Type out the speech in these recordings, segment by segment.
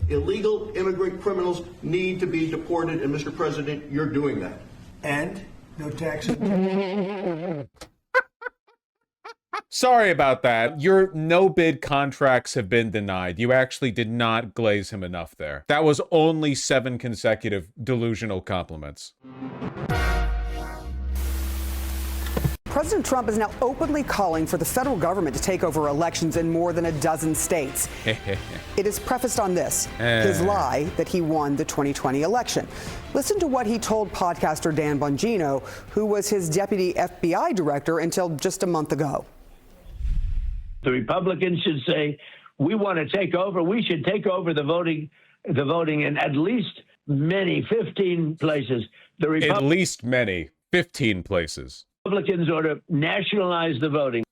Illegal immigrant criminals need to be deported, and Mr. President, you're doing that. And no taxes. Sorry about that. Your no-bid contracts have been denied. You actually did not glaze him enough there. That was only 7 consecutive delusional compliments. President Trump is now openly calling for the federal government to take over elections in more than a dozen states. It is prefaced on this, his lie that he won the 2020 election. Listen to what he told podcaster Dan Bongino, who was his deputy FBI director until just a month ago. The Republicans should say, we want to take over. We should take over the voting in at least 15 places. At least 15 places. Republicans ought to nationalize the voting.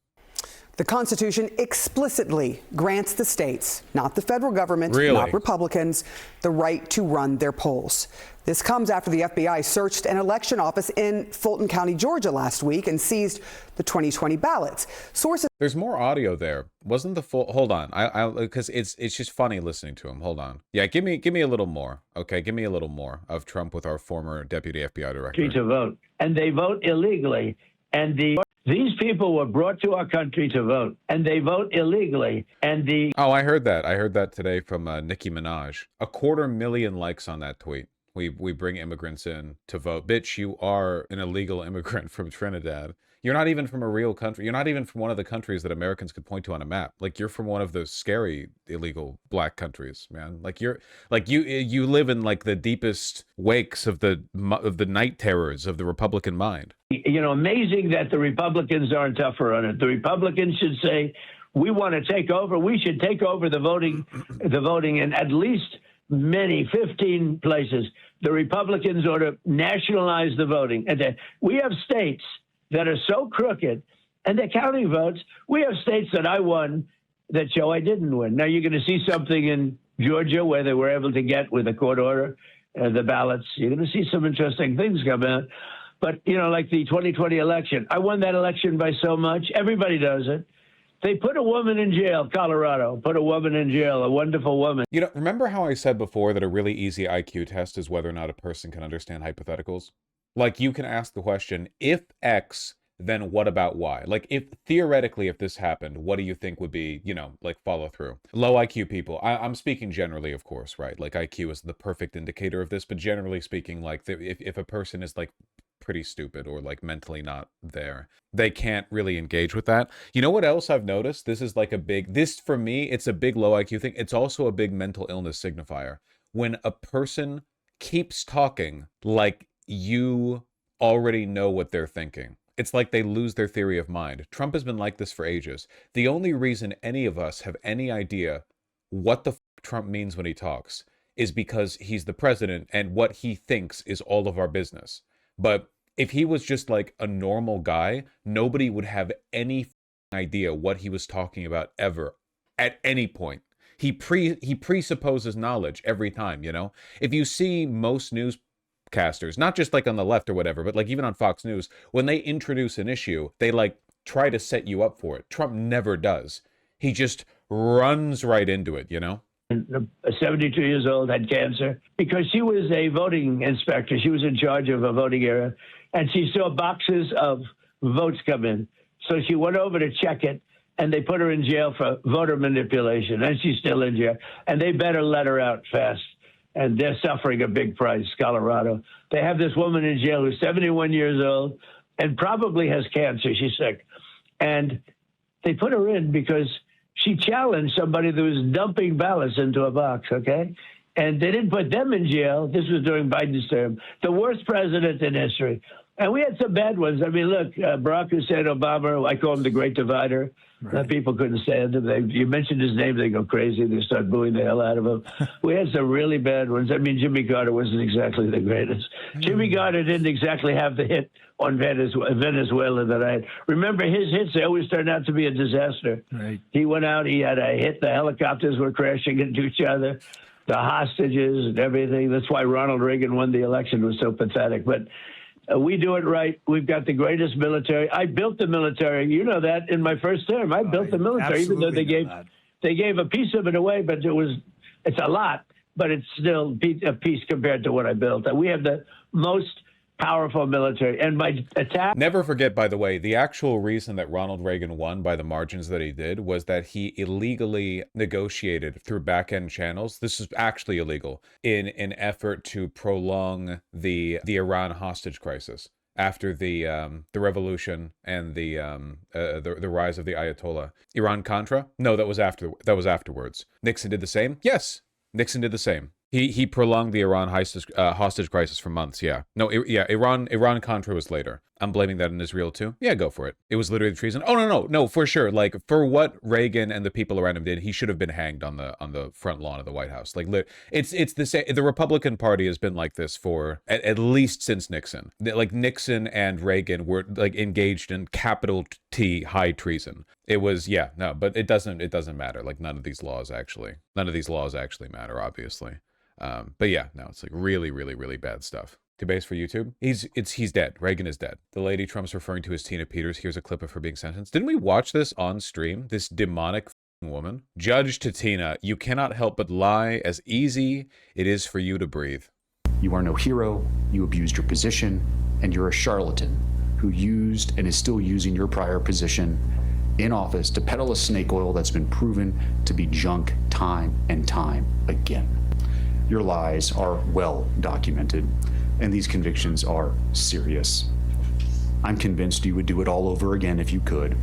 The Constitution explicitly grants the states, not the federal government, Really? not Republicans, the right to run their polls. This comes after the FBI searched an election office in Fulton County, Georgia last week and seized the 2020 ballots. Sources. There's more audio there. Wasn't the full? Hold on, because it's just funny listening to him. Hold on. Yeah, give me a little more. Okay, give me a little more of Trump with our former deputy FBI director. To vote, and they vote illegally, and these people were brought to our country to vote, and they vote illegally, and Oh, I heard that. I heard that today from Nicki Minaj. 250,000 likes on that tweet. We bring immigrants in to vote. Bitch, you are an illegal immigrant from Trinidad. You're not even from a real country. You're not even from one of the countries that Americans could point to on a map. Like, you're from one of those scary illegal black countries, man. Like, you live in like the deepest wakes of the night terrors of the Republican mind. You know, amazing that the Republicans aren't tougher on it. The Republicans should say, we want to take over. We should take over the voting in at least 15 places. The Republicans ought to nationalize the voting. And we have states that are so crooked, and they're counting votes. We have states that I won that show I didn't win. Now you're going to see something in Georgia where they were able to get, with a court order, the ballots. You're going to see some interesting things come out. But, you know, like the 2020 election, I won that election by so much. Everybody does it. They put a woman in jail, Colorado, put a woman in jail, a wonderful woman. You know, remember how I said before that a really easy IQ test is whether or not a person can understand hypotheticals? Like, you can ask the question, if X, then what about Y? Like, if theoretically, if this happened, what do you think would be, you know, like, follow through? Low IQ people, I'm speaking generally, of course, right? Like, IQ is the perfect indicator of this, but generally speaking, like, if a person is, like, pretty stupid or, like, mentally not there, they can't really engage with that. You know what else I've noticed? This is, like, this, for me, it's a big low IQ thing. It's also a big mental illness signifier. When a person keeps talking like you already know what they're thinking. It's like they lose their theory of mind. Trump has been like this for ages. The only reason any of us have any idea what the Trump means when he talks is because he's the president and what he thinks is all of our business. But if he was just like a normal guy, nobody would have any idea what he was talking about ever at any point. He presupposes knowledge every time, you know? If you see most newscasters, not just like on the left or whatever, but like even on Fox News, when they introduce an issue, they like try to set you up for it. Trump never does. He just runs right into it, you know? 72 years old, had cancer, because she was a voting inspector. She was in charge of a voting area, and she saw boxes of votes come in. So she went over to check it, and they put her in jail for voter manipulation, and she's still in jail. And they better let her out fast. And they're suffering a big price, Colorado. They have this woman in jail who's 71 years old and probably has cancer. She's sick. And they put her in because she challenged somebody that was dumping ballots into a box, okay? And they didn't put them in jail. This was during Biden's term. The worst president in history. And we had some bad ones. I mean, look, Barack Hussein Obama, I call him the Great Divider. Right. People couldn't stand him. You mentioned his name, they go crazy. They start booing the hell out of him. We had some really bad ones. I mean, Jimmy Carter wasn't exactly the greatest. Jimmy Carter didn't exactly have the hit on Venezuela that I had. Remember, his hits, they always turned out to be a disaster. Right. He went out, he had a hit. The helicopters were crashing into each other, the hostages and everything. That's why Ronald Reagan won the election. It was so pathetic. But we do it right. We've got the greatest military. I built the military. You know that in my first term. I built the military, even though they gave a piece of it away, but it's a lot. but it's still a piece compared to what I built. We have the most powerful military. And by attack... Never forget, by the way, the actual reason that Ronald Reagan won by the margins that he did was that he illegally negotiated through back-end channels. This is actually illegal in an effort to prolong the Iran hostage crisis after the revolution and the rise of the Ayatollah. Iran-Contra? No, that was afterwards. Nixon did the same? Yes, Nixon did the same. He prolonged the Iran hostage crisis for months, yeah. No, yeah, Iran-Contra was later. I'm blaming that on Israel too. Yeah, go for it. It was literally treason. Oh, no, for sure. Like, for what Reagan and the people around him did, he should have been hanged on the front lawn of the White House. Like, it's the same. The Republican Party has been like this for at least since Nixon. Like, Nixon and Reagan were like engaged in capital T high treason. It was, yeah, no, but it doesn't matter. Like, none of these laws actually matter, obviously. But yeah, no, it's like really, really, really bad stuff. To base for YouTube, he's dead. Reagan is dead. The lady Trump's referring to is Tina Peters. Here's a clip of her being sentenced. Didn't we watch this on stream? This demonic woman. Judge to Tina, you cannot help but lie, as easy it is for you to breathe. You are no hero, you abused your position, and you're a charlatan who used and is still using your prior position in office to peddle a snake oil that's been proven to be junk time and time again. Your lies are well documented, and these convictions are serious. I'm convinced you would do it all over again if you could.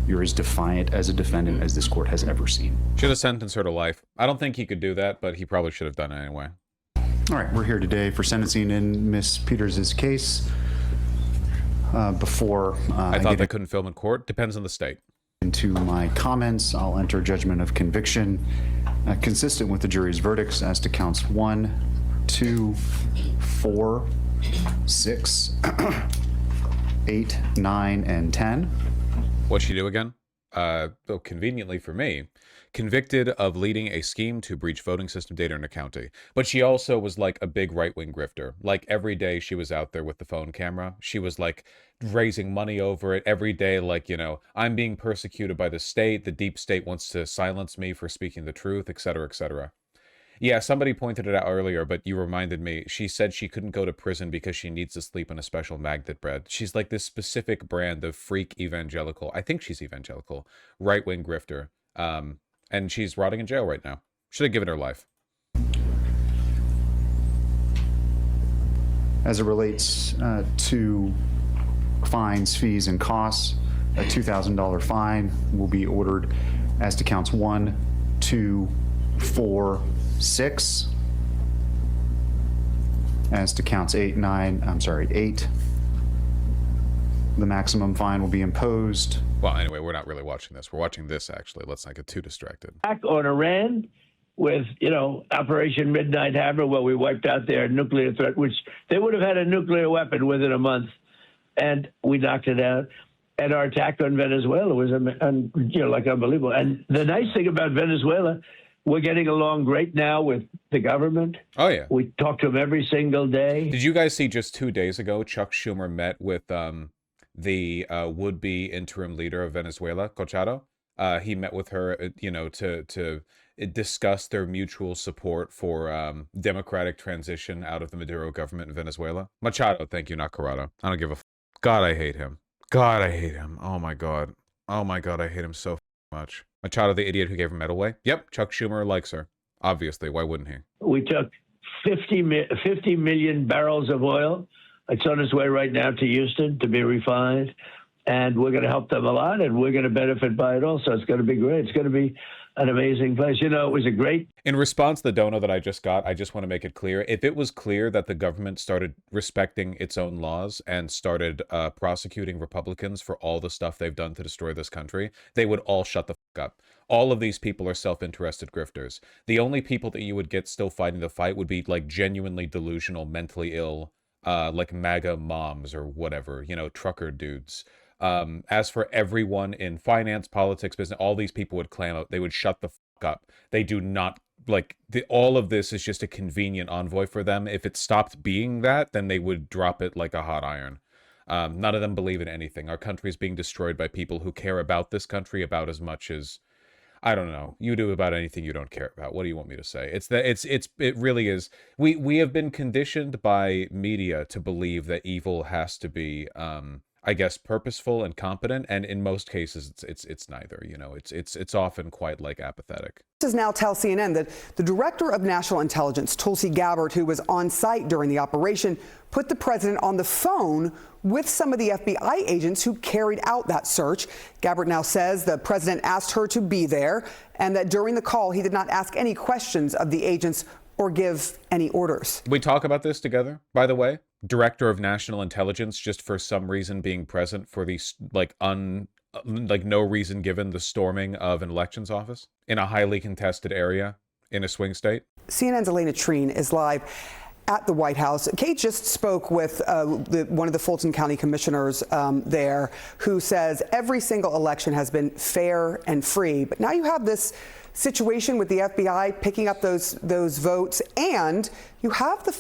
You're as defiant as a defendant as this court has ever seen. Should have sentenced her to life. I don't think he could do that, but he probably should have done it anyway. All right, we're here today for sentencing in Miss Peters' case. Before I thought they couldn't film in court. Depends on the state. Into my comments, I'll enter judgment of conviction consistent with the jury's verdicts as to counts 1, 2, 4, 6, 8, 9, and 10. What'd she do again? Conveniently for me, convicted of leading a scheme to breach voting system data in a county. But she also was like a big right-wing grifter. Like every day she was out there with the phone camera. She was like raising money over it every day. Like, you know, I'm being persecuted by the state. The deep state wants to silence me for speaking the truth, etc., etc. Yeah, somebody pointed it out earlier, but you reminded me. She said she couldn't go to prison because she needs to sleep on a special magnet bed. She's like this specific brand of freak evangelical. I think she's evangelical, right-wing grifter. And she's rotting in jail right now. Should have given her life. As it relates to fines, fees, and costs, a $2,000 fine will be ordered as to counts 1, 2, 4, 6. As to counts 8, the maximum fine will be imposed. Well, anyway, we're not really watching this. We're watching this, actually. Let's not get too distracted. Back on Iran with, you know, Operation Midnight Hammer, where we wiped out their nuclear threat, which they would have had a nuclear weapon within a month, and we knocked it out. And our attack on Venezuela was, you know, like unbelievable. And the nice thing about Venezuela, we're getting along great now with the government. Oh, yeah. We talk to them every single day. Did you guys see just 2 days ago, Chuck Schumer met with the would-be interim leader of Venezuela, Corchado? He met with her, you know, to discuss their mutual support for democratic transition out of the Maduro government in Venezuela. Machado, thank you, not Corrado. I don't give a f. God, I hate him. God, I hate him. Oh, my God. Oh, my God, I hate him so much. Machado, the idiot who gave her medal away? Yep, Chuck Schumer likes her. Obviously, why wouldn't he? We took 50 million barrels of oil. It's on its way right now to Houston to be refined, and we're going to help them a lot, and we're going to benefit by it also. It's going to be great. It's going to be an amazing place. You know, it was a great... In response to the dono that I just got, I just want to make it clear. If it was clear that the government started respecting its own laws and started prosecuting Republicans for all the stuff they've done to destroy this country, they would all shut the fuck up. All of these people are self-interested grifters. The only people that you would get still fighting the fight would be like genuinely delusional, mentally ill, like MAGA moms or whatever, you know, trucker dudes. As for everyone in finance, politics, business, all these people would clam out. They would shut the fuck up. They do not, like, all of this is just a convenient envoy for them. If it stopped being that, then they would drop it like a hot iron. None of them believe in anything. Our country is being destroyed by people who care about this country about as much as... I don't know. You do about anything you don't care about. What do you want me to say? It really is. We have been conditioned by media to believe that evil has to be, I guess, purposeful and competent, and in most cases it's neither. You know, it's often quite like apathetic. Sources now tell CNN that the director of national intelligence, Tulsi Gabbard, who was on site during the operation, put the president on the phone with some of the FBI agents who carried out that search. Gabbard now says the president asked her to be there and that during the call he did not ask any questions of the agents or give any orders. We talk about this together, by the way. Director of National Intelligence just for some reason being present for the no reason given the storming of an elections office in a highly contested area in a swing state. CNN's Elena Treen is live at the White House. Kate just spoke with one of the Fulton County commissioners there, who says every single election has been fair and free. But now you have this situation with the FBI picking up those votes, and you have the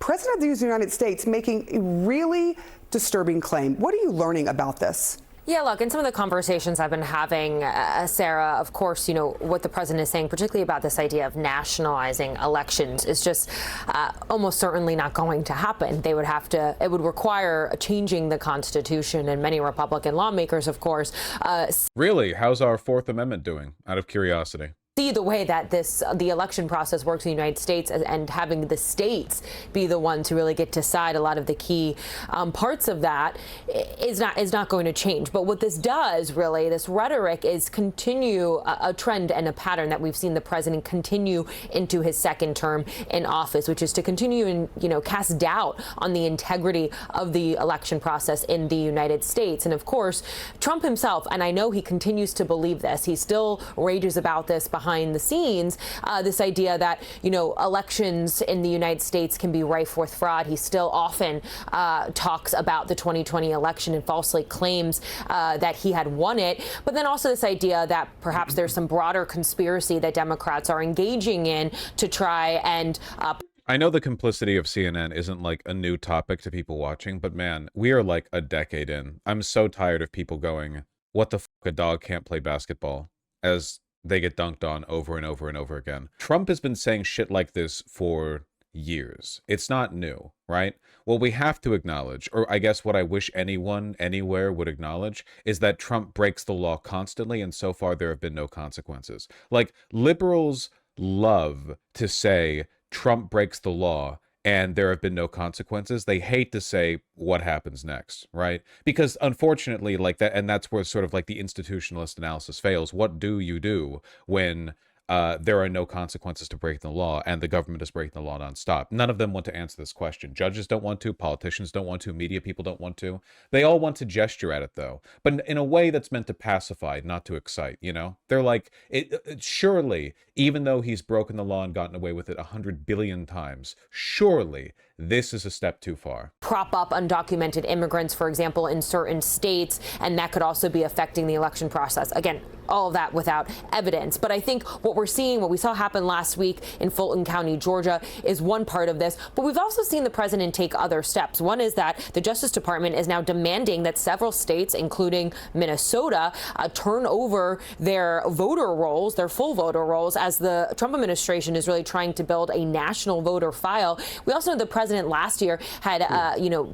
President of the United States making a really disturbing claim. What are you learning about this? Yeah, look, in some of the conversations I've been having, Sarah, of course, you know, what the president is saying, particularly about this idea of nationalizing elections, is just almost certainly not going to happen. They would have to, it would require changing the Constitution, and many Republican lawmakers, of course. Really? How's our Fourth Amendment doing, out of curiosity? See the way that the election process works in the United States, and having the states be the ones who really get to decide a lot of the key parts of that is not going to change. But what this does, really, this rhetoric, is continue a trend and a pattern that we've seen the president continue into his second term in office, which is to continue and, you know, cast doubt on the integrity of the election process in the United States. And of course, Trump himself, and I know he continues to believe this, he still rages about this behind the scenes, this idea that, you know, elections in the United States can be rife with fraud. He still often talks about the 2020 election and falsely claims that he had won it. But then also this idea that perhaps there's some broader conspiracy that Democrats are engaging in to try and I know the complicity of CNN isn't like a new topic to people watching, but man, we are like a decade in. I'm so tired of people going, what the fuck, a dog can't play basketball, as they get dunked on over and over and over again. Trump has been saying shit like this for years. It's not new, right? What we have to acknowledge, or I guess what I wish anyone, anywhere would acknowledge, is that Trump breaks the law constantly, and so far there have been no consequences. Like, liberals love to say Trump breaks the law and there have been no consequences. They hate to say what happens next, right? Because unfortunately, like that, and that's where sort of like the institutionalist analysis fails. What do you do when there are no consequences to breaking the law and the government is breaking the law nonstop? None of them want to answer this question. Judges don't want to, politicians don't want to, media people don't want to. They all want to gesture at it, though, but in a way that's meant to pacify, not to excite, you know? They're like, surely, even though he's broken the law and gotten away with it 100 billion times, surely this is a step too far. Prop up undocumented immigrants, for example, in certain states, and that could also be affecting the election process. Again, all of that without evidence. But I think what we're seeing, what we saw happen last week in Fulton County, Georgia, is one part of this. But we've also seen the president take other steps. One is that the Justice Department is now demanding that several states, including Minnesota, turn over their voter rolls, their full voter rolls, as the Trump administration is really trying to build a national voter file. We also know the president last year had,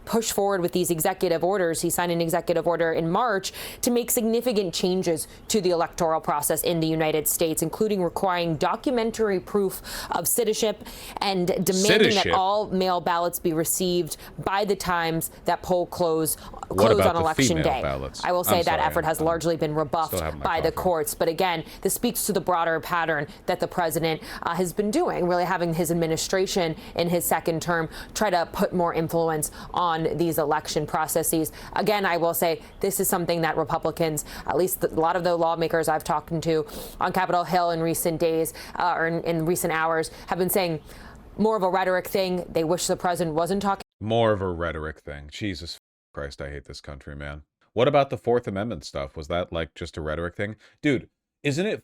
pushed forward with these executive orders. He signed an executive order in March to make significant changes to the electoral process in the United States, including requiring documentary proof of citizenship and demanding that all mail ballots be received by the times that poll close on election day. Ballots? I will say that effort has largely been rebuffed by the courts. But again, this speaks to the broader pattern that the president has been doing, really having his administration in his second term try to put more influence on these election processes. Again, I will say this is something that Republicans, at least a lot of the lawmakers I've talked to on Capitol Hill in recent days or in recent hours, have been saying more of a rhetoric thing. They wish the president wasn't talking. More of a rhetoric thing. Jesus Christ, I hate this country, man. What about the Fourth Amendment stuff? Was that like just a rhetoric thing? Dude, isn't it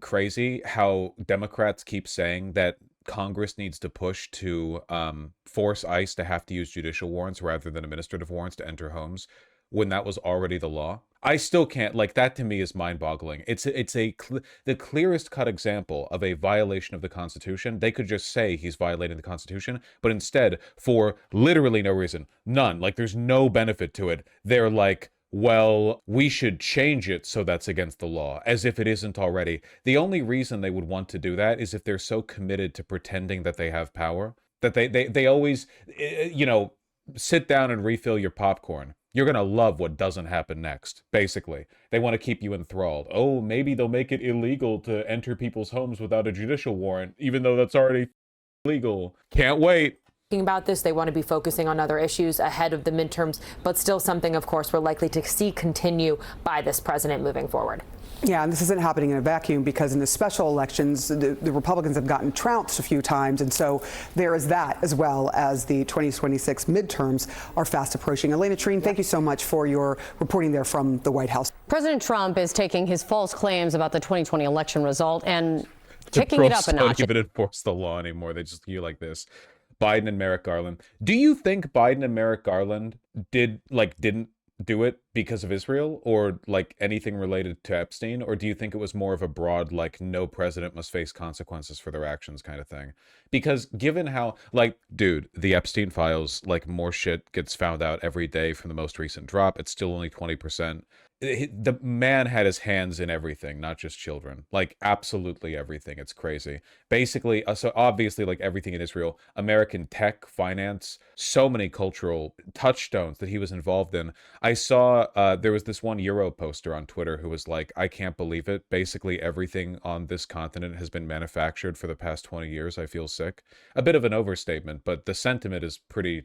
crazy how Democrats keep saying that Congress needs to push to force ICE to have to use judicial warrants rather than administrative warrants to enter homes when that was already the law? I still can't, like, that to me is mind-boggling. The clearest cut example of a violation of the Constitution. They could just say he's violating the Constitution, but instead, for literally no reason, none, like there's no benefit to it, they're like, well, we should change it so that's against the law, as if it isn't already. The only reason they would want to do that is if they're so committed to pretending that they have power, that they always, you know, sit down and refill your popcorn. You're going to love what doesn't happen next, basically. They want to keep you enthralled. Oh, maybe they'll make it illegal to enter people's homes without a judicial warrant, even though that's already legal. Can't wait. About this, they want to be focusing on other issues ahead of the midterms, but still something, of course, we're likely to see continue by this president moving forward. Yeah, and this isn't happening in a vacuum because in the special elections, the Republicans have gotten trounced a few times. And so there is that, as well as the 2026 midterms are fast approaching. Elena Treen, thank you so much for your reporting there from the White House. President Trump is taking his false claims about the 2020 election result and kicking it up a notch. Don't even enforce the law anymore. They just do like this. Biden and Merrick Garland. Do you think Biden and Merrick Garland didn't do it because of Israel or like anything related to Epstein? Or do you think it was more of a broad, like, no president must face consequences for their actions kind of thing? Because given how, like, dude, the Epstein files, like, more shit gets found out every day from the most recent drop. It's still only 20%. The man had his hands in everything, not just children, like absolutely everything. It's crazy. Basically, so obviously, like everything in Israel, American tech, finance, so many cultural touchstones that he was involved in. I saw there was this one Euro poster on Twitter who was like, I can't believe it. Basically, everything on this continent has been manufactured for the past 20 years. I feel sick. A bit of an overstatement, but the sentiment is pretty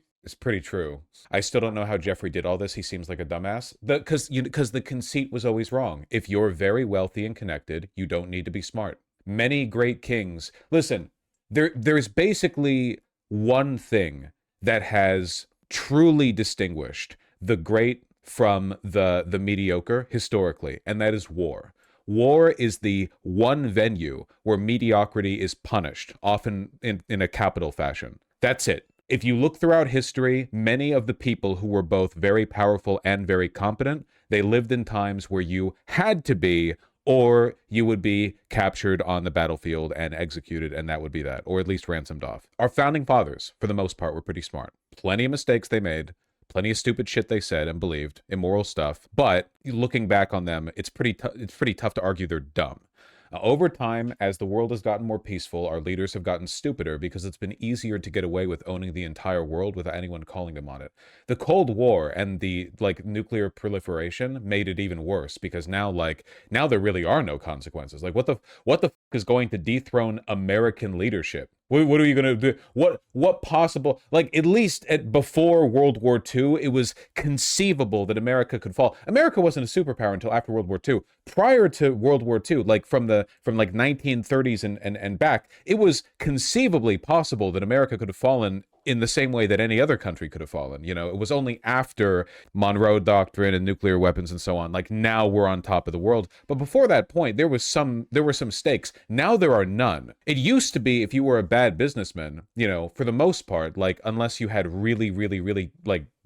true. I still don't know how Jeffrey did all this. He seems like a dumbass. Because the conceit was always wrong. If you're very wealthy and connected, you don't need to be smart. Many great kings. Listen, there's basically one thing that has truly distinguished the great from the mediocre historically, and that is war. War is the one venue where mediocrity is punished, often in a capital fashion. That's it. If you look throughout history, many of the people who were both very powerful and very competent, they lived in times where you had to be, or you would be captured on the battlefield and executed, and that would be that, or at least ransomed off. Our founding fathers, for the most part, were pretty smart. Plenty of mistakes they made, plenty of stupid shit they said and believed, immoral stuff, but looking back on them, it's pretty tough to argue they're dumb. Over time, as the world has gotten more peaceful, our leaders have gotten stupider because it's been easier to get away with owning the entire world without anyone calling them on it. The Cold War and the nuclear proliferation made it even worse because now there really are no consequences. Like what the fuck is going to dethrone American leadership? What are you going to do? What possible, at least before World War II, it was conceivable that America could fall. America wasn't a superpower until after World War II. Prior to World War II, from 1930s and back, it was conceivably possible that America could have fallen in the same way that any other country could have fallen. You know, it was only after Monroe Doctrine and nuclear weapons and so on. Now we're on top of the world. But before that point, there were some stakes. Now there are none. It used to be if you were a bad businessman, for the most part, unless you had really, really, really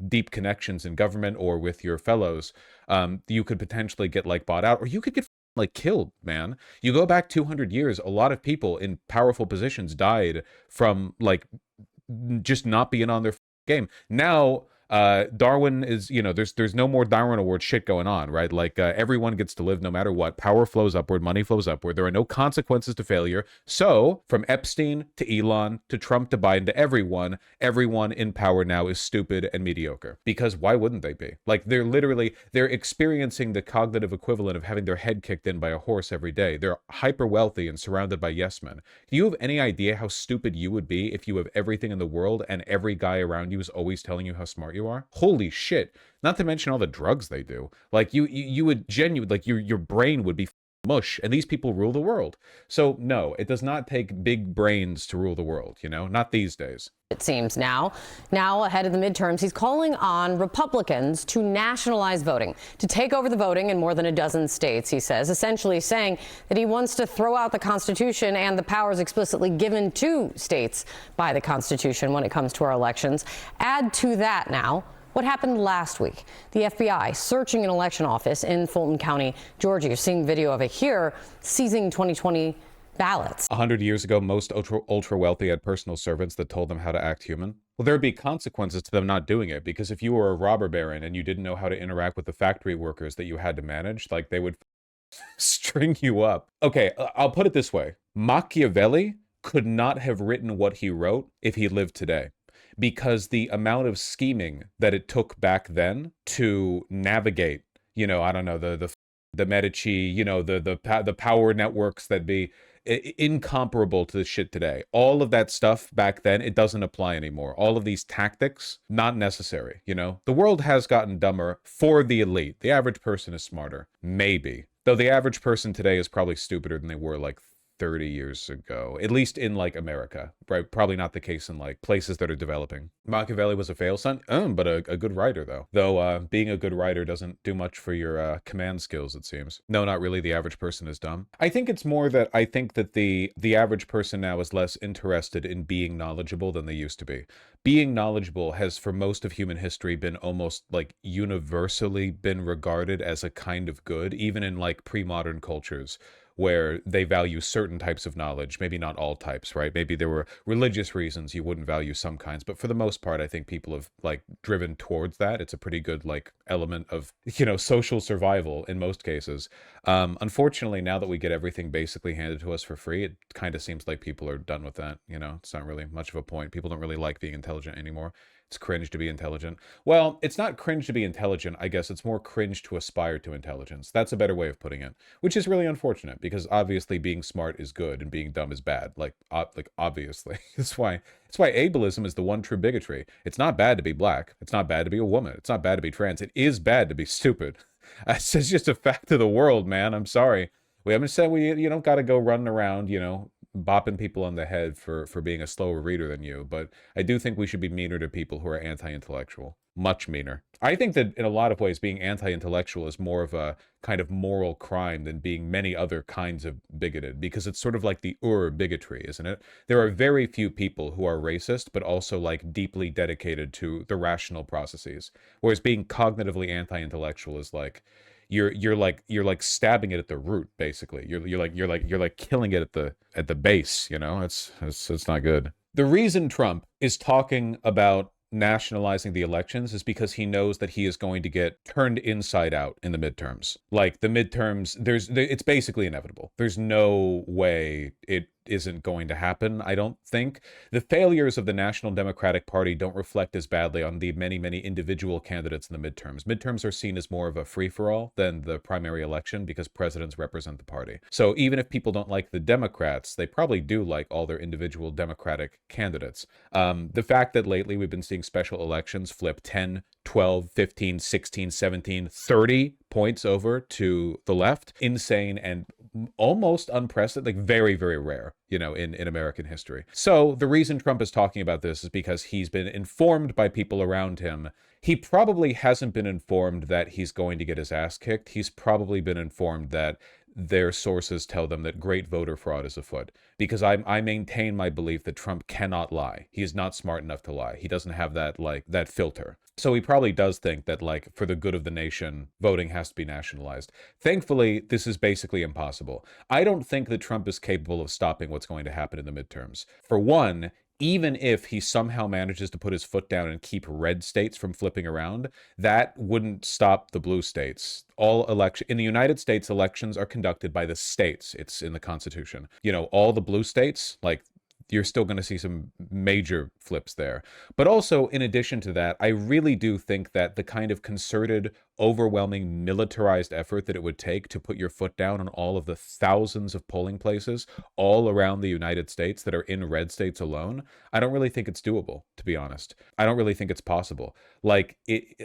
deep connections in government or with your fellows, you could potentially get bought out, or you could get killed, man. You go back 200 years, a lot of people in powerful positions died from just not being on their game. Now, Darwin is, there's no more Darwin Award shit going on, right? Everyone gets to live no matter what. Power flows upward, money flows upward. There are no consequences to failure. So, from Epstein to Elon to Trump to Biden to everyone in power now is stupid and mediocre. Because why wouldn't they be? They're experiencing the cognitive equivalent of having their head kicked in by a horse every day. They're hyper wealthy and surrounded by yes men. Do you have any idea how stupid you would be if you have everything in the world and every guy around you is always telling you how smart you are? Holy shit. Not to mention all the drugs they do. You would genuinely, your brain would be mush, and these people rule the world. So no, it does not take big brains to rule the world, not these days. It seems now ahead of the midterms, he's calling on Republicans to nationalize voting, to take over the voting in more than a dozen states, he says, essentially saying that he wants to throw out the Constitution and the powers explicitly given to states by the Constitution when it comes to our elections. Add to that now what happened last week. The FBI searching an election office in Fulton County, Georgia. You're seeing video of it here, seizing 2020 ballots. 100 years ago, most ultra wealthy had personal servants that told them how to act human. Well, there'd be consequences to them not doing it, because if you were a robber baron and you didn't know how to interact with the factory workers that you had to manage, like, they would string you up. Okay, I'll put it this way. Machiavelli could not have written what he wrote if he lived today, because the amount of scheming that it took back then to navigate, you know, I don't know, the Medici, you know, the power networks that be incomparable to the shit today. All of that stuff back then, it doesn't apply anymore. All of these tactics, not necessary, you know? The world has gotten dumber for the elite. The average person is smarter. Maybe. Though the average person today is probably stupider than they were like 30 years ago, at least in like America, right? Probably not the case in like places that are developing. Machiavelli was a fail son, but a good writer though. Though being a good writer doesn't do much for your command skills, it seems. No, not really. The average person is dumb. I think it's more that I think that the average person now is less interested in being knowledgeable than they used to be. Being knowledgeable has, for most of human history, been almost like universally been regarded as a kind of good, even in like pre-modern cultures, where they value certain types of knowledge, maybe not all types, right? Maybe there were religious reasons you wouldn't value some kinds, but for the most part, I think people have like driven towards that. It's a pretty good like element of, you know, social survival in most cases. Unfortunately, now that we get everything basically handed to us for free, it kind of seems like people are done with that, you know? It's not really much of a point. People don't really like being intelligent anymore. It's cringe to be intelligent. Well, it's not cringe to be intelligent, I guess. It's more cringe to aspire to intelligence. That's a better way of putting it, which is really unfortunate, because obviously being smart is good and being dumb is bad. Like obviously. That's why ableism is the one true bigotry. It's not bad to be black. It's not bad to be a woman. It's not bad to be trans. It is bad to be stupid. It's just a fact of the world, man. I'm sorry. I'm just saying you don't got to go running around, you know, bopping people on the head for being a slower reader than you, but I do think we should be meaner to people who are anti-intellectual. Much meaner. I think that in a lot of ways being anti-intellectual is more of a kind of moral crime than being many other kinds of bigoted, because it's sort of like the bigotry, isn't it? There are very few people who are racist but also like deeply dedicated to the rational processes, whereas being cognitively anti-intellectual is like you're like stabbing it at the root, basically. You're like killing it at the base, you know? It's not good. The reason Trump is talking about nationalizing the elections is because he knows that he is going to get turned inside out in the midterms. Like the midterms, it's basically inevitable. There's no way it isn't going to happen, I don't think. The failures of the National Democratic Party don't reflect as badly on the many, many individual candidates in the midterms. Midterms are seen as more of a free-for-all than the primary election because presidents represent the party. So even if people don't like the Democrats, they probably do like all their individual Democratic candidates. The fact that lately we've been seeing special elections flip 10, 12, 15, 16, 17, 30 points over to the left, insane and almost unprecedented, like very, very rare, you know, in American history. So the reason Trump is talking about this is because he's been informed by people around him. He probably hasn't been informed that he's going to get his ass kicked. He's probably been informed that their sources tell them that great voter fraud is afoot, because I maintain my belief that Trump cannot lie. He is not smart enough to lie. He doesn't have that filter. So he probably does think that, like, for the good of the nation, voting has to be nationalized. Thankfully, this is basically impossible. I don't think that Trump is capable of stopping what's going to happen in the midterms. For one, even if he somehow manages to put his foot down and keep red states from flipping around, that wouldn't stop the blue states. In the United States, elections are conducted by the states. It's in the Constitution. You know, all the blue states, like, you're still going to see some major flips there. But also, in addition to that, I really do think that the kind of concerted, overwhelming, militarized effort that it would take to put your foot down on all of the thousands of polling places all around the United States that are in red states alone, I don't really think it's doable, to be honest. I don't really think it's possible. Like,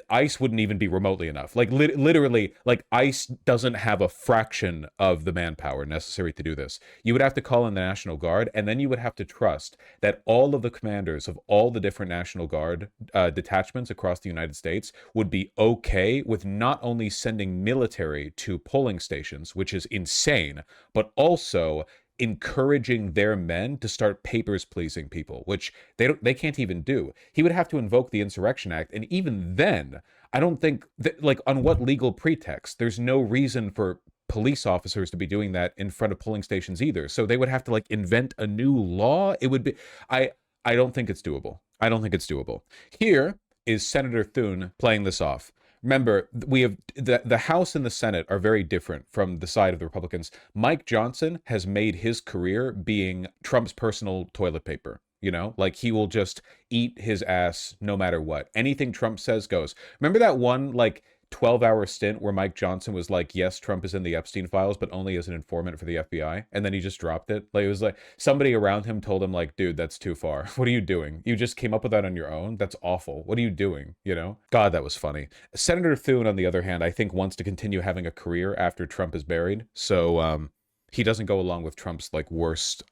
ICE wouldn't even be remotely enough. Like, literally, like, ICE doesn't have a fraction of the manpower necessary to do this. You would have to call in the National Guard, and then you would have to trust that all of the commanders of all the different National Guard detachments across the United States would be okay with not only sending military to polling stations, which is insane, but also encouraging their men to start papers pleasing people, which they can't even do. He would have to invoke the Insurrection Act, and even then, I don't think that, like, on what legal pretext? There's no reason for police officers to be doing that in front of polling stations either. So they would have to, like, invent a new law. It would be, I don't think it's doable. I don't think it's doable. Here is Senator Thune playing this off. Remember, we have the House and the Senate are very different from the side of the Republicans. Mike Johnson has made his career being Trump's personal toilet paper. You know, like, he will just eat his ass no matter what. Anything Trump says goes. Remember that one, like, 12-hour stint where Mike Johnson was like, yes, Trump is in the Epstein files, but only as an informant for the FBI. And then he just dropped it. Like, it was like somebody around him told him, like, dude, that's too far. What are you doing? You just came up with that on your own? That's awful. What are you doing? You know? God, that was funny. Senator Thune, on the other hand, I think wants to continue having a career after Trump is buried. So he doesn't go along with Trump's, like, worst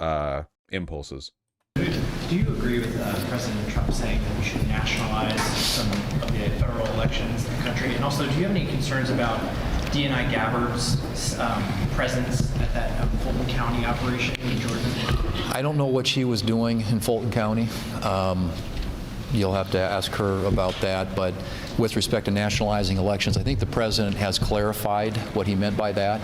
impulses. Do you agree with President Trump saying that we should nationalize some of the federal elections in the country? And also, do you have any concerns about DNI Gabbard's presence at that Fulton County operation in Georgia? I don't know what she was doing in Fulton County. You'll have to ask her about that. But with respect to nationalizing elections, I think the president has clarified what he meant by that,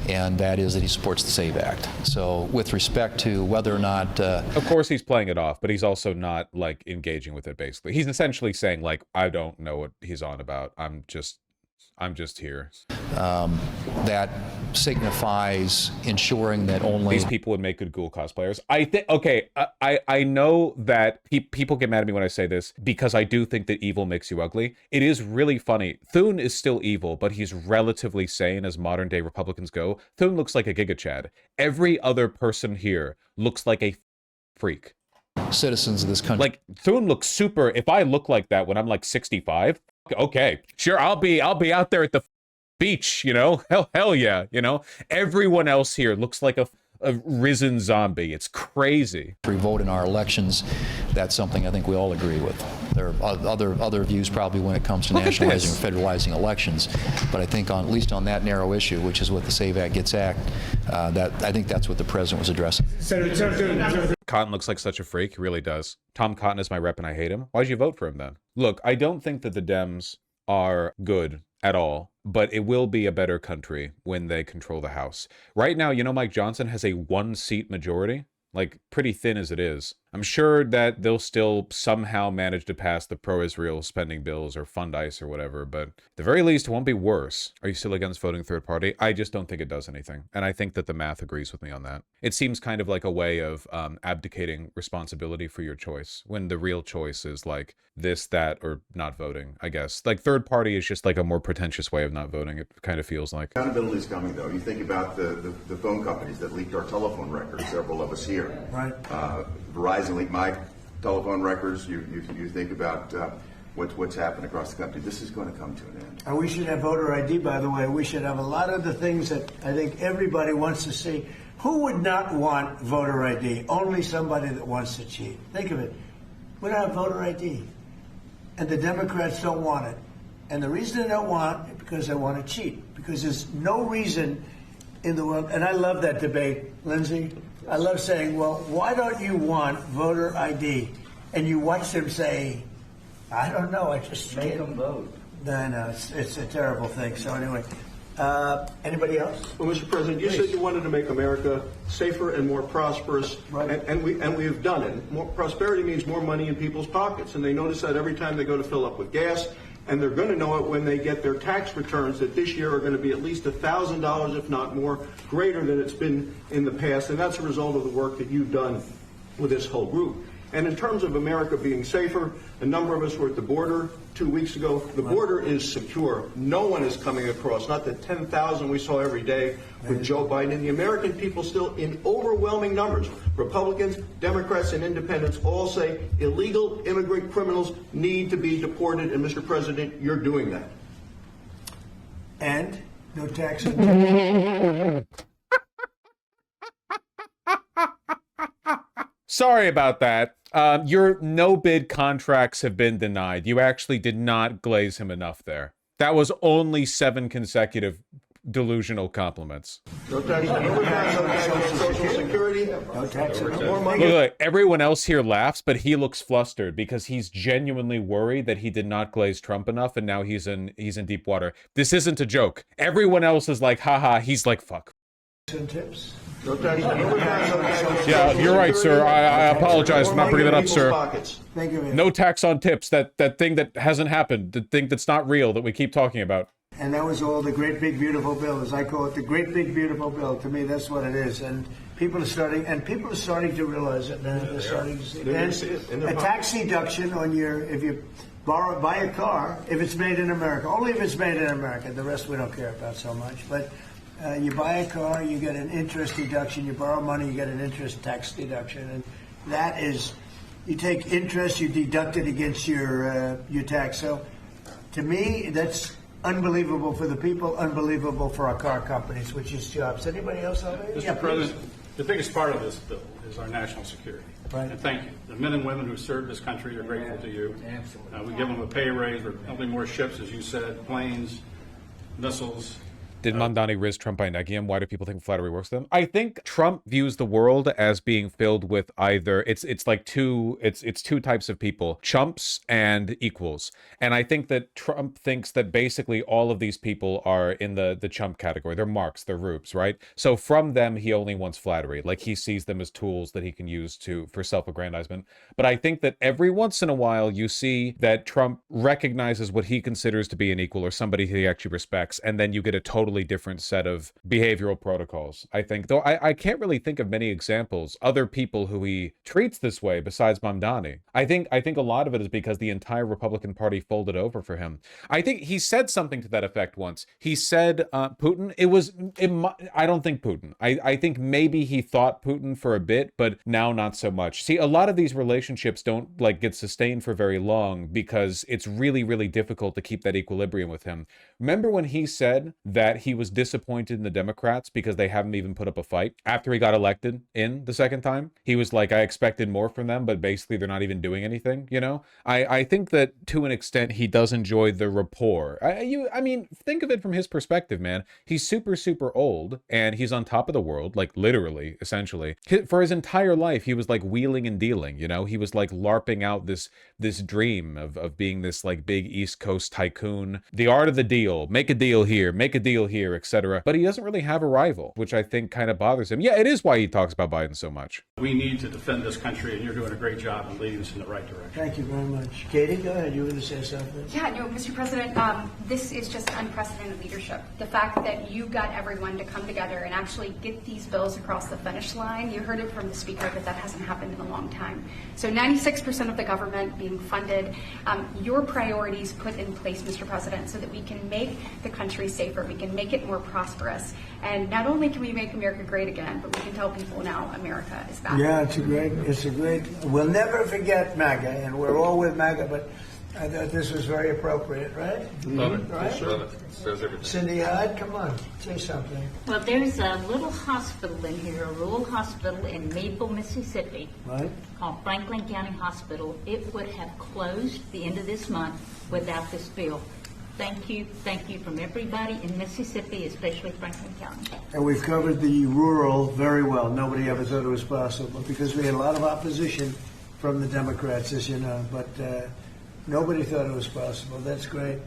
and that is that he supports the SAVE Act. So with respect to whether or not... Of course he's playing it off, but he's also not, like, engaging with it, basically. He's essentially saying, like, I don't know what he's on about. I'm just here. That signifies ensuring that only... These people would make good ghoul cosplayers. I think, okay, I know that people get mad at me when I say this, because I do think that evil makes you ugly. It is really funny. Thune is still evil, but he's relatively sane as modern day Republicans go. Thune looks like a Giga Chad. Every other person here looks like a freak. Citizens of this country. Like, Thune looks super. If I look like that when I'm like 65, okay, sure, I'll be out there at the beach, you know. Hell yeah, you know. Everyone else here looks like a risen zombie. It's crazy. We vote in our elections. That's something I think we all agree with. There are other views probably when it comes to nationalizing or federalizing elections, but I think at least on that narrow issue, which is what the SAVE Act gets at, I think that's what the president was addressing. Cotton looks like such a freak. He really does. Tom Cotton is my rep and I hate him. Why'd you vote for him then? Look, I don't think that the Dems are good at all, but it will be a better country when they control the House. Right now, you know, Mike Johnson has a 1-seat majority, like, pretty thin as it is. I'm sure that they'll still somehow manage to pass the pro-Israel spending bills or fund ICE or whatever, but at the very least, it won't be worse. Are you still against voting third party? I just don't think it does anything, and I think that the math agrees with me on that. It seems kind of like a way of abdicating responsibility for your choice, when the real choice is, like, this, that, or not voting, I guess. Like, third party is just, like, a more pretentious way of not voting, it kind of feels like. Accountability is coming, though. You think about the phone companies that leaked our telephone records, several of us here. Right. Verizon leaked my telephone records. You think about what's happened across the country. This is going to come to an end. And we should have voter ID, by the way. We should have a lot of the things that I think everybody wants to see. Who would not want voter ID? Only somebody that wants to cheat. Think of it. We don't have voter ID. And the Democrats don't want it. And the reason they don't want it is because they want to cheat. Because there's no reason in the world. And I love that debate, Lindsay. I love saying, well, why don't you want voter ID? And you watch them say, I don't know, I just make them vote. I know, it's a terrible thing. So anyway, anybody else? Well, Mr. President, you said you wanted to make America safer and more prosperous, right. and we have done it. More prosperity means more money in people's pockets, and they notice that every time they go to fill up with gas. And they're going to know it when they get their tax returns that this year are going to be at least $1,000, if not more, greater than it's been in the past. And that's a result of the work that you've done with this whole group. And in terms of America being safer, a number of us were at the border 2 weeks ago. The border is secure. No one is coming across, not the 10,000 we saw every day with Joe Biden. And the American people still, in overwhelming numbers, Republicans, Democrats, and independents all say illegal immigrant criminals need to be deported. And, Mr. President, you're doing that. And no taxes. Sorry about that. Your no-bid contracts have been denied. You actually did not glaze him enough there. That was only 7 consecutive delusional compliments. No tax on Social Security. No tax on More money. Look, everyone else here laughs, but he looks flustered because he's genuinely worried that he did not glaze Trump enough, and now he's in deep water. This isn't a joke. Everyone else is like, haha. He's like, fuck. Tips. No tax on Yeah, you're right, sir. I apologize for not bringing that up, sir. Think of it. No tax on tips. That thing that hasn't happened. The thing that's not real that we keep talking about. And that was all the great big beautiful bill, as I call it, the great big beautiful bill. To me, that's what it is. And people are starting to realize it now. They're starting to see it. And a tax deduction on if you buy a car, if it's made in America, only if it's made in America. The rest we don't care about so much. But you buy a car, you get an interest deduction. You borrow money, you get an interest tax deduction. And that is, you take interest, you deduct it against your tax. So to me, that's unbelievable for the people, unbelievable for our car companies, which is jobs. Anybody else out there? Mr. President, the biggest part of this bill is our national security. Right. And thank you. The men and women who serve this country are grateful to you. We give them a pay raise. We're building more ships, as you said, planes, missiles. Did Mamdani riz Trump by necking him? Why do people think flattery works for them? I think Trump views the world as being filled with either it's two types of people, chumps and equals. And I think that Trump thinks that basically all of these people are in the chump category. They're marks, they're rubes, right? So from them he only wants flattery. Like he sees them as tools that he can use for self-aggrandizement. But I think that every once in a while you see that Trump recognizes what he considers to be an equal or somebody he actually respects, and then you get a totally different set of behavioral protocols. I think, though I can't really think of many examples, other people who he treats this way besides Mamdani. I think a lot of it is because the entire Republican Party folded over for him. I think he said something to that effect once. He said Putin, I don't think Putin. I think maybe he thought Putin for a bit, but now not so much. See, a lot of these relationships don't get sustained for very long because it's really, really difficult to keep that equilibrium with him. Remember when he said that he was disappointed in the Democrats because they haven't even put up a fight after he got elected in the second time? He was like, I expected more from them, but basically they're not even doing anything, you know? I think that to an extent he does enjoy the rapport. I mean, think of it from his perspective, man. He's super, super old and he's on top of the world, like literally, essentially. For his entire life, he was like wheeling and dealing, you know? He was like LARPing out this dream of being this like big East Coast tycoon. The art of the deal, make a deal here, here, etc. But he doesn't really have a rival, which I think kind of bothers him. Yeah, it is why he talks about Biden so much. We need to defend this country, and you're doing a great job in leading us in the right direction. Thank you very much. Katie, go ahead. You were going to say something? Yeah, no, Mr. President, this is just unprecedented leadership. The fact that you got everyone to come together and actually get these bills across the finish line, you heard it from the Speaker that hasn't happened in a long time. So 96% of the government being funded, your priorities put in place, Mr. President, so that we can make the country safer, we can make it more prosperous. And not only can we make America great again, but we can tell people now America is back. Yeah, it's a great, we'll never forget MAGA, and we're all with MAGA, but I thought this was very appropriate, right? Love it. Right? Love it. Says everything. Cindy Hyde, come on, say something. Well, there's a little hospital in here, a rural hospital in Maple, Mississippi, Right? called Franklin County Hospital. It would have closed the end of this month without this bill. Thank you from everybody in Mississippi, especially Franklin County. And we've covered the rural very well. Nobody ever thought it was possible because we had a lot of opposition from the Democrats, as you know, but nobody thought it was possible. That's great.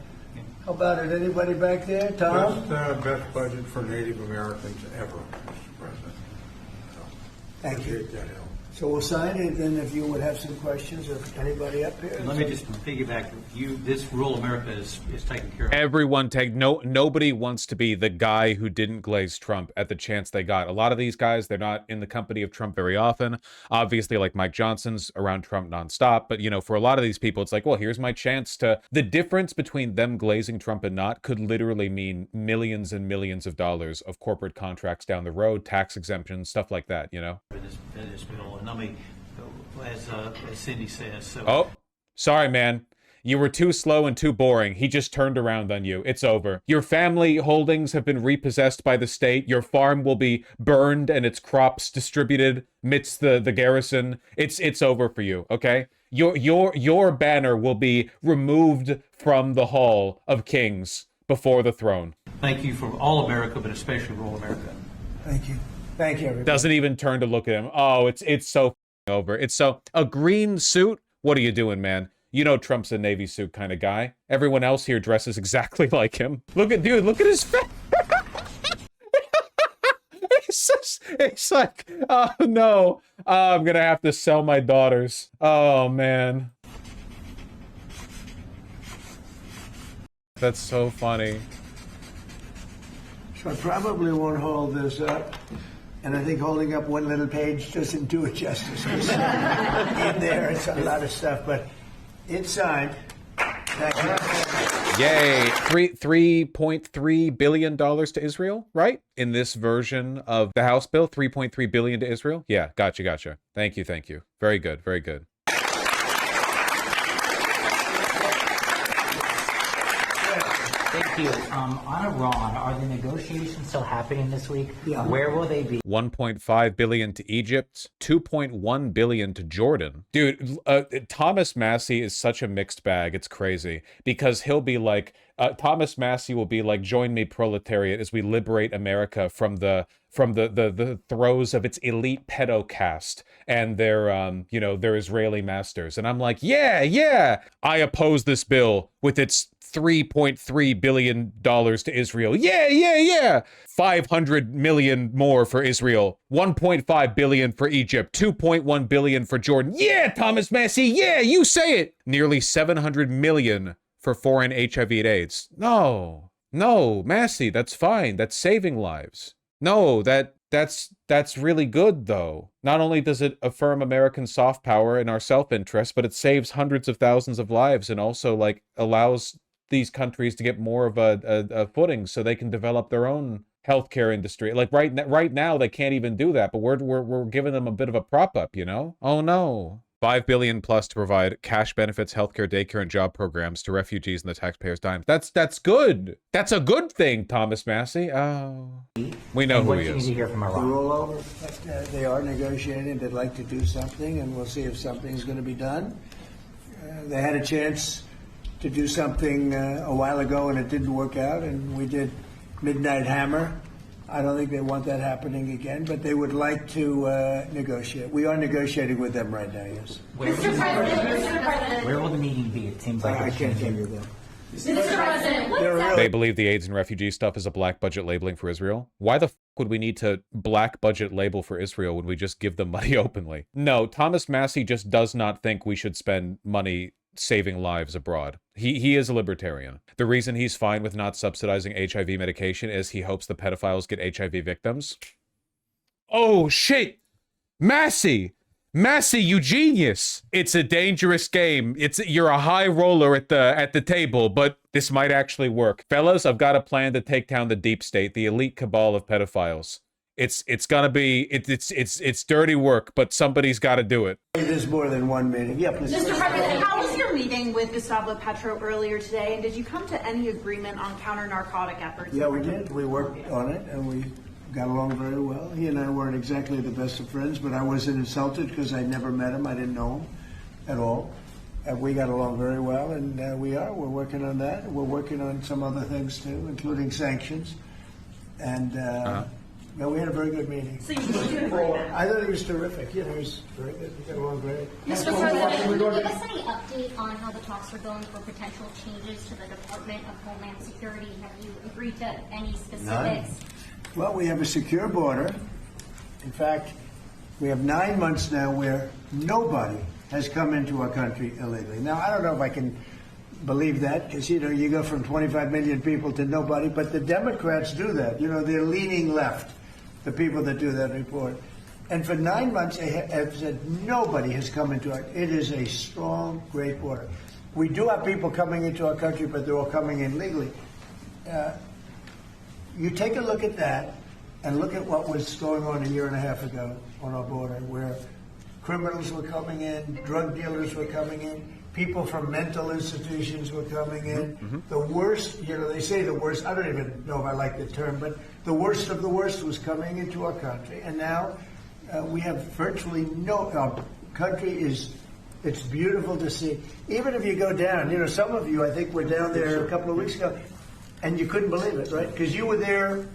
How about it? Anybody back there? Tom? Best budget for Native Americans ever, Mr. President. Thank you. That help. So we'll sign it, and if you would have some questions, or anybody up here. Let me just piggyback. This rural America is taken care of. Everyone nobody wants to be the guy who didn't glaze Trump at the chance they got. A lot of these guys, they're not in the company of Trump very often. Obviously, like Mike Johnson's around Trump nonstop. But, you know, for a lot of these people, it's like, well, here's my chance to... The difference between them glazing Trump and not could literally mean millions and millions of dollars of corporate contracts down the road, tax exemptions, stuff like that, you know? This bill, and I mean, as Cindy says. So. Oh, sorry, man. You were too slow and too boring. He just turned around on you. It's over. Your family holdings have been repossessed by the state. Your farm will be burned and its crops distributed amidst the garrison. It's over for you, okay? Your banner will be removed from the Hall of Kings before the throne. Thank you for all America, but especially rural America. Thank you. Thank you, everybody. Doesn't even turn to look at him. Oh, it's so over. It's so... A green suit? What are you doing, man? You know Trump's a Navy suit kind of guy. Everyone else here dresses exactly like him. Look at his face. It's like, oh no, I'm gonna have to sell my daughters. Oh man. That's so funny. So I probably won't hold this up. And I think holding up one little page doesn't do it justice. In there, it's a lot of stuff, but it's signed. Yay! $3.3 billion to Israel, right? In this version of the House bill, $3.3 billion to Israel. Yeah, gotcha. Thank you. Very good. Thank you. On Iran, are the negotiations still happening this week? Yeah. Where will they be? $1.5 billion to Egypt, $2.1 billion to Jordan. Dude, Thomas Massey is such a mixed bag. It's crazy because he'll be like, Thomas Massey will be like, join me, proletariat, as we liberate America from the throes of its elite pedo caste and their Israeli masters. And I'm like, yeah, I oppose this bill with its $3.3 billion to Israel. Yeah. 500 million more for Israel. 1.5 billion for Egypt. 2.1 billion for Jordan. Yeah, Thomas Massey. Yeah, you say it. Nearly 700 million for foreign HIV and AIDS. No, Massey, that's fine. That's saving lives. No, that's really good, though. Not only does it affirm American soft power and our self-interest, but it saves hundreds of thousands of lives and also, like, allows these countries to get more of a footing so they can develop their own healthcare industry. Like, right now, they can't even do that, but we're giving them a bit of a prop-up, you know? Oh, no. $5 billion plus to provide cash benefits, healthcare, daycare, and job programs to refugees and the taxpayers' dime. That's good. That's a good thing, Thomas Massey. Oh, we know who he is. What do you need to hear from Iran? They're all over. But, they are negotiating. They'd like to do something, and we'll see if something's going to be done. They had a chance to do something a while ago, and it didn't work out, and we did Midnight Hammer. I don't think they want that happening again, but they would like to negotiate. We are negotiating with them right now, yes. Where will the meeting be? It seems like I can't tell you that. Mr. President, They believe the AIDS and refugee stuff is a black budget labeling for Israel. Why the f would we need to black budget label for Israel when we just give them money openly? No, Thomas Massey just does not think we should spend money saving lives abroad. He is a libertarian. The reason he's fine with not subsidizing HIV medication is he hopes the pedophiles get HIV victims. Oh, shit! Massey, you genius! It's a dangerous game. You're a high roller at the table, but this might actually work. Fellas, I've got a plan to take down the deep state, the elite cabal of pedophiles. It's gonna be it's dirty work, but somebody's got to do it. There's more than one meeting. Yeah, please. Mr. President, how was your meeting with Gustavo Petro earlier today, and did you come to any agreement on counter-narcotic efforts? Yeah, we did. We worked on it, and we got along very well. He and I weren't exactly the best of friends, but I wasn't insulted because I never met him. I didn't know him at all. We got along very well, and we're working on that. We're working on some other things too, including sanctions, and. No, we had a very good meeting. So you did do an agreement? I thought it was terrific. It was very good. We got along great. Mr. President, can you give us any update on how the talks are going for potential changes to the Department of Homeland Security? Have you agreed to any specifics? None. Well, we have a secure border. In fact, we have 9 months now where nobody has come into our country illegally. Now, I don't know if I can believe that because, you go from 25 million people to nobody, but the Democrats do that. They're leaning left. The people that do that report. And for 9 months, they have said nobody has come into our. It is a strong, great border. We do have people coming into our country, but they're all coming in legally. You take a look at that and look at what was going on a year and a half ago on our border, where criminals were coming in, drug dealers were coming in, people from mental institutions were coming in. Mm-hmm. The worst, they say the worst, I don't even know if I like the term, but the worst of the worst was coming into our country. And now we have virtually our country it's beautiful to see. Even if you go down, some of you, I think, were down there a couple of weeks ago, And you couldn't believe it, right? Because you were there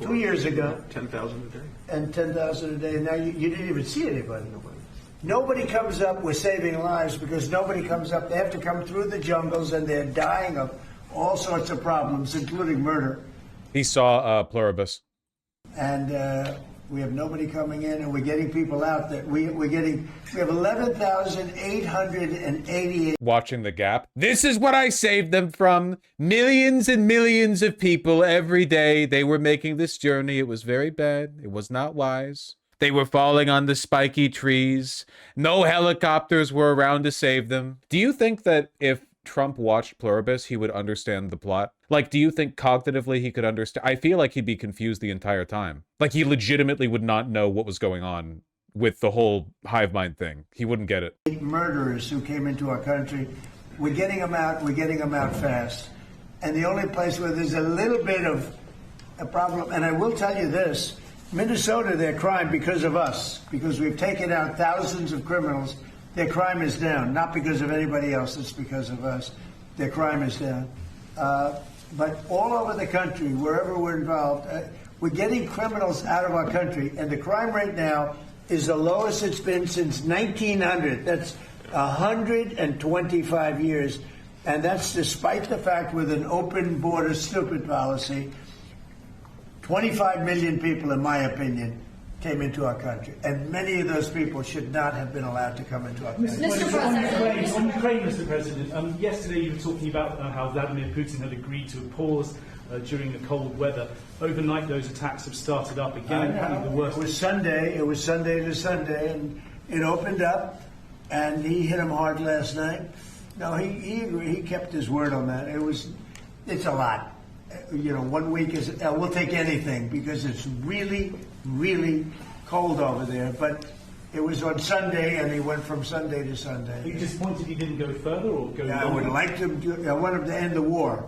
2 years ago. 10,000 a day. And 10,000 a day. And now you didn't even see anybody. Nobody comes up with saving lives because nobody comes up. They have to come through the jungles and they're dying of all sorts of problems, including murder. He saw Pluribus. And we have nobody coming in, and we're getting people out. That we have 11,888. Watching The Gap. This is what I saved them from. Millions and millions of people every day. They were making this journey. It was very bad. It was not wise. They were falling on the spiky trees. No helicopters were around to save them. Do you think that if Trump watched Pluribus, he would understand the plot? Like, do you think cognitively he could understand? I feel like he'd be confused the entire time. Like, he legitimately would not know what was going on with the whole hive mind thing. He wouldn't get it. Murderers who came into our country, we're getting them out fast. And the only place where there's a little bit of a problem, and I will tell you this, Minnesota, their crime because of us, because we've taken out thousands of criminals, their crime is down, not because of anybody else, it's because of us. Their crime is down. But all over the country, wherever we're involved, we're getting criminals out of our country, and the crime rate now is the lowest it's been since 1900. That's 125 years, and that's despite the fact with an open border stupid policy, 25 million people, in my opinion, came into our country, and many of those people should not have been allowed to come into our country. Mr. President. On Ukraine, Mr. President, yesterday you were talking about how Vladimir Putin had agreed to a pause during the cold weather. Overnight, those attacks have started up again. The worst. It was Sunday to Sunday, and it opened up, and he hit him hard last night. No, he kept his word on that. It's a lot. 1 week is, we'll take anything because it's really, really cold over there. But it was on Sunday, and he went from Sunday to Sunday. Are you disappointed he didn't go further or go? I would like to. I want him to end the war.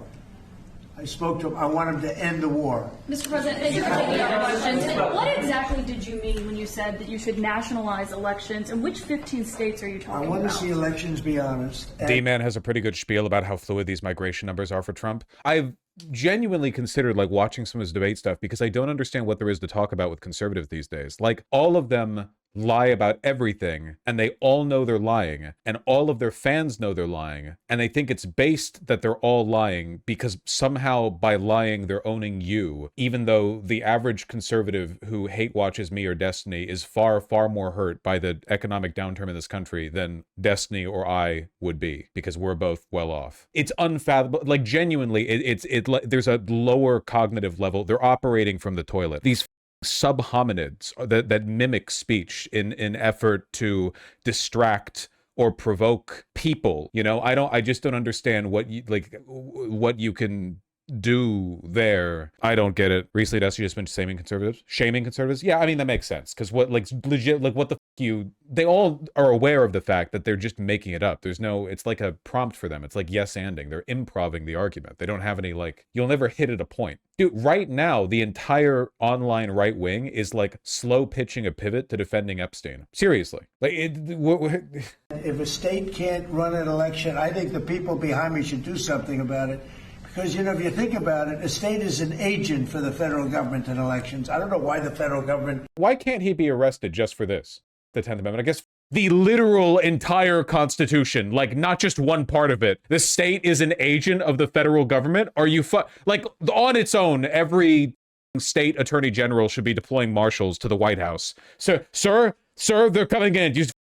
I spoke to him. I want him to end the war. Mr. President, thank you for taking our questions. What exactly did you mean when you said that you should nationalize elections, and which 15 states are you talking about? I want to see elections be honest. D-Man has a pretty good spiel about how fluid these migration numbers are for Trump. I've genuinely considered watching some of his debate stuff because I don't understand what there is to talk about with conservatives these days. All of them lie about everything, and they all know they're lying, and all of their fans know they're lying, and they think it's based that they're all lying because somehow by lying they're owning you, even though the average conservative who hate watches me or Destiny is far, far more hurt by the economic downturn in this country than Destiny or I would be, because we're both well off. It's unfathomable. Genuinely, there's a lower cognitive level. They're operating from the toilet. These sub-hominids that mimic speech in effort to distract or provoke people. I just don't understand what you can do there. I don't get it. Recently, Dusty just been shaming conservatives. Yeah, I mean, that makes sense. Because what the they all are aware of the fact that they're just making it up. It's like a prompt for them. It's like yes-anding. They're improving the argument. They don't have any, you'll never hit at a point. Dude, right now, the entire online right wing is slow pitching a pivot to defending Epstein. Seriously. If a state can't run an election, I think the people behind me should do something about it. Because, if you think about it, a state is an agent for the federal government in elections. I don't know why the federal government... Why can't he be arrested just for this? The 10th Amendment, I guess. The literal entire Constitution, not just one part of it. The state is an agent of the federal government? Are you on its own, every state attorney general should be deploying marshals to the White House. Sir, they're coming in. Just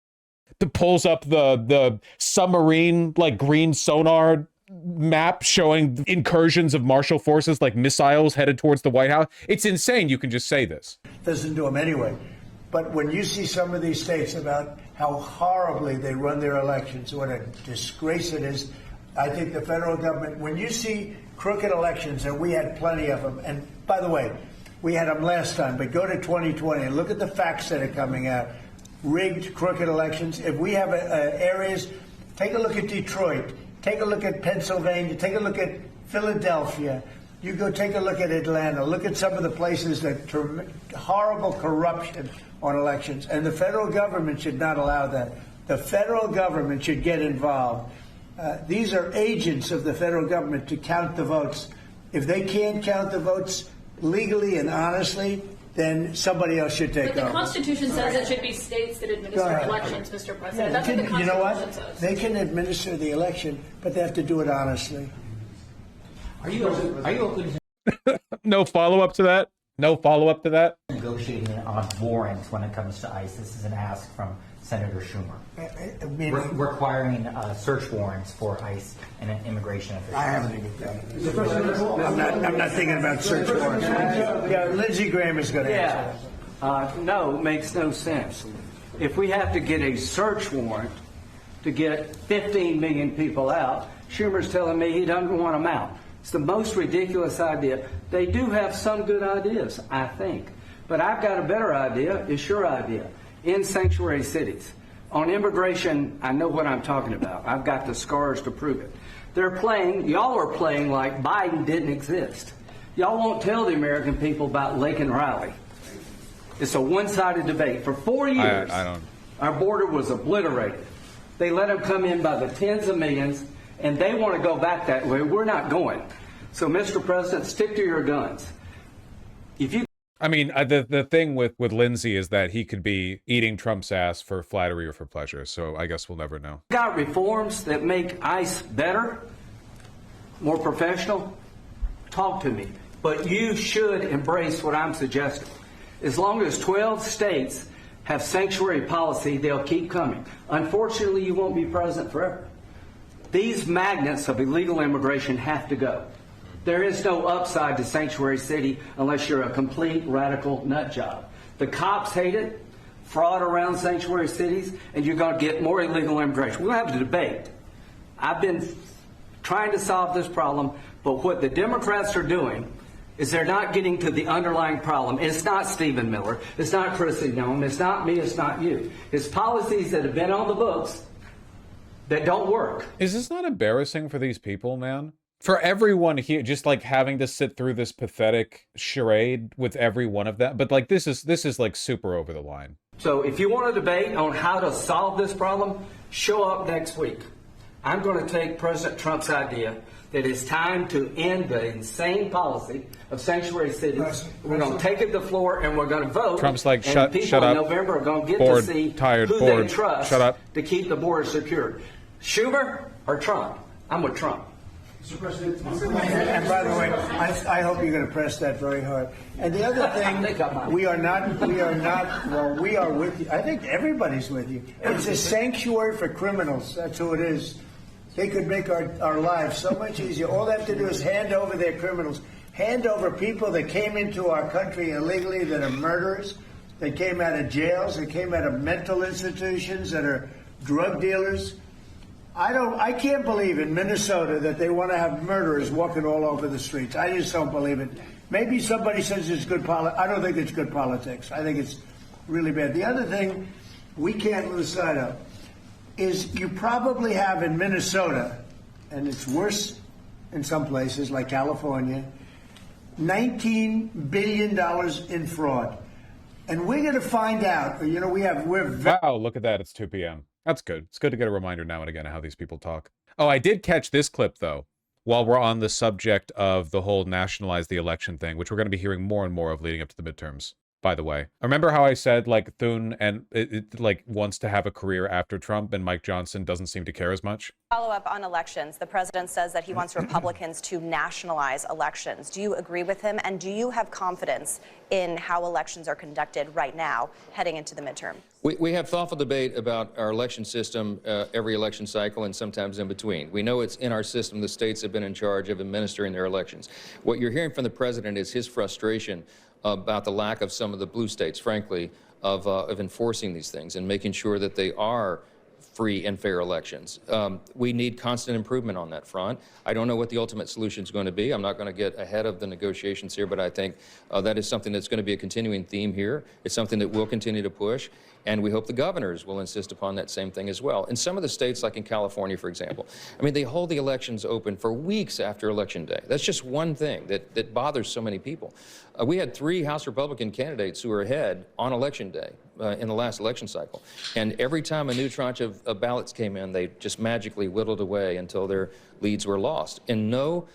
pulls up the submarine, green sonar map showing incursions of martial forces missiles headed towards the White House. It's insane. You can just say this. Doesn't do them anyway. But when you see some of these states about how horribly they run their elections, what a disgrace it is, I think the federal government, when you see crooked elections, and we had plenty of them, and by the way, we had them last time, but go to 2020 and look at the facts that are coming out. Rigged, crooked elections. If we have areas, take a look at Detroit. Take a look at Pennsylvania. Take a look at Philadelphia. You go take a look at Atlanta. Look at some of the places that horrible corruption on elections. And the federal government should not allow that. The federal government should get involved. These are agents of the federal government to count the votes. If they can't count the votes legally and honestly, then somebody else should take But the over. Constitution says it should be states that administer elections, Mr. President. That's what the Constitution you know what? says. They can administer the election, but they have to do it honestly. Are you open to No follow-up to that? No follow-up to that? negotiating on warrants when it comes to ICE? This is an ask from Senator Schumer. Requiring search warrants for ICE and immigration officials. I haven't even done it. I'm not thinking about search warrants. Yeah, Lindsey Graham is going to answer that. No, it makes no sense. If we have to get a search warrant to get 15 million people out, Schumer's telling me he doesn't want them out. It's the most ridiculous idea. They do have some good ideas, I think. But I've got a better idea. It's your idea. In sanctuary cities. On immigration, I know what I'm talking about. I've got the scars to prove it. Y'all are playing like Biden didn't exist. Y'all won't tell the American people about Lake and Riley. It's a one-sided debate. For 4 years, our border was obliterated. They let them come in by the tens of millions, and they want to go back that way. We're not going. So, Mr. President, stick to your guns. I mean, the thing with Lindsey is that he could be eating Trump's ass for flattery or for pleasure. So I guess we'll never know. Got reforms that make ICE better, more professional? Talk to me. But you should embrace what I'm suggesting. As long as 12 states have sanctuary policy, they'll keep coming. Unfortunately, you won't be president forever. These magnets of illegal immigration have to go. There is no upside to sanctuary city unless you're a complete radical nut job. The cops hate it, fraud around sanctuary cities, and you're going to get more illegal immigration. We'll have a debate. I've been trying to solve this problem, but what the Democrats are doing is they're not getting to the underlying problem. It's not Stephen Miller. It's not Chrissy Nome. It's not me. It's not you. It's policies that have been on the books that don't work. Is this not embarrassing for these people, man? For everyone here, just like having to sit through this pathetic charade with every one of them. But like this is like super over the line. So if you want to debate on how to solve this problem, show up next week. I'm going to take President Trump's idea that it's time to end the insane policy of sanctuary cities. We're going to take it to the floor and we're going to vote. Trump's like, and shut people up. in November are going to get Bored, to see tired, who bored. they trust Shut up. to keep the border secure. Schumer or Trump? I'm with Trump. Mr. President, and by the way, I hope you're going to press that very hard. And the other thing, we are with you. I think everybody's with you. It's a sanctuary for criminals. That's who it is. They could make our lives so much easier. All they have to do is hand over their criminals, hand over people that came into our country illegally that are murderers, that came out of jails, that came out of mental institutions, that are drug dealers. I can't believe in Minnesota that they want to have murderers walking all over the streets. I just don't believe it. Maybe somebody says it's good politics. I don't think it's good politics. I think it's really bad. The other thing we can't lose sight of is you probably have in Minnesota, and it's worse in some places like California, $19 billion in fraud. And we're going to find out, Wow, look at that. It's 2 p.m. That's good. It's good to get a reminder now and again of how these people talk. Oh, I did catch this clip, though, while we're on the subject of the whole nationalize the election thing, which we're going to be hearing more and more of leading up to the midterms, by the way. Remember how I said, like, Thune and like wants to have a career after Trump and Mike Johnson doesn't seem to care as much? Follow up on elections. The president says that he wants Republicans to nationalize elections. Do you agree with him? And do you have confidence in how elections are conducted right now heading into the midterm? We have thoughtful debate about our election system every election cycle and sometimes in between. We know it's in our system. The states have been in charge of administering their elections. What you're hearing from the president is his frustration about the lack of some of the blue states, frankly, of enforcing these things and making sure that they are free and fair elections. We need constant improvement on that front. I don't know what the ultimate solution is going to be. I'm not going to get ahead of the negotiations here, but I think that is something that's going to be a continuing theme here. It's something that we'll continue to push, and we hope the governors will insist upon that same thing as well. In some of the states, like in California, for example, I mean, they hold the elections open for weeks after Election Day. That's just one thing that bothers so many people. We had 3 House Republican candidates who were ahead on Election Day in the last election cycle. And every time a new tranche of ballots came in, they just magically whittled away until their leads were lost. In no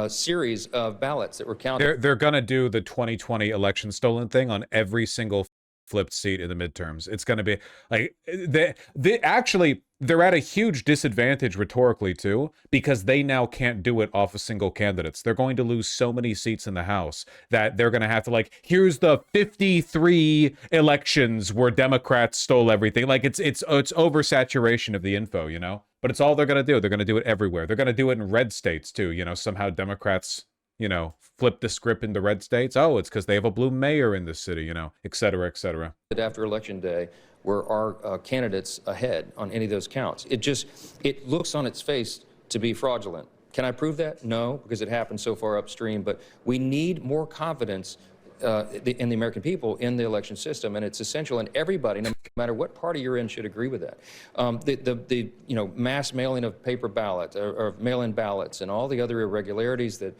series of ballots that were counted. They're gonna do the 2020 election stolen thing on every single flipped seat in the midterms. It's gonna be like they're at a huge disadvantage rhetorically too, because they now can't do it off of single candidates. They're going to lose so many seats in the House that they're gonna have to, like, here's the 53 elections where Democrats stole everything. Like it's oversaturation of the info, you know. But it's all they're gonna do. They're gonna do it everywhere. They're gonna do it in red states too. You know, somehow Democrats, you know, flip the script in the red states. Oh, it's because they have a blue mayor in the city, you know, et cetera, et cetera. After Election Day, were our candidates ahead on any of those counts? It looks on its face to be fraudulent. Can I prove that? No, because it happened so far upstream. But we need more confidence in the American people in the election system, and it's essential. And everybody, no matter what party you're in, should agree with that. The mass mailing of paper ballots or mail-in ballots and all the other irregularities that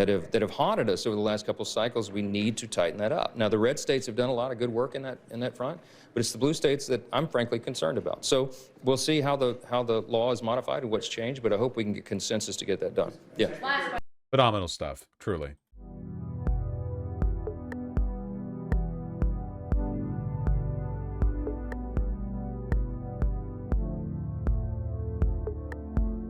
have haunted us over the last couple of cycles, we need to tighten that up. Now, the red states have done a lot of good work in that front, but it's the blue states that I'm frankly concerned about. So we'll see how the law is modified and what's changed, but I hope we can get consensus to get that done. Yeah. Phenomenal stuff, truly.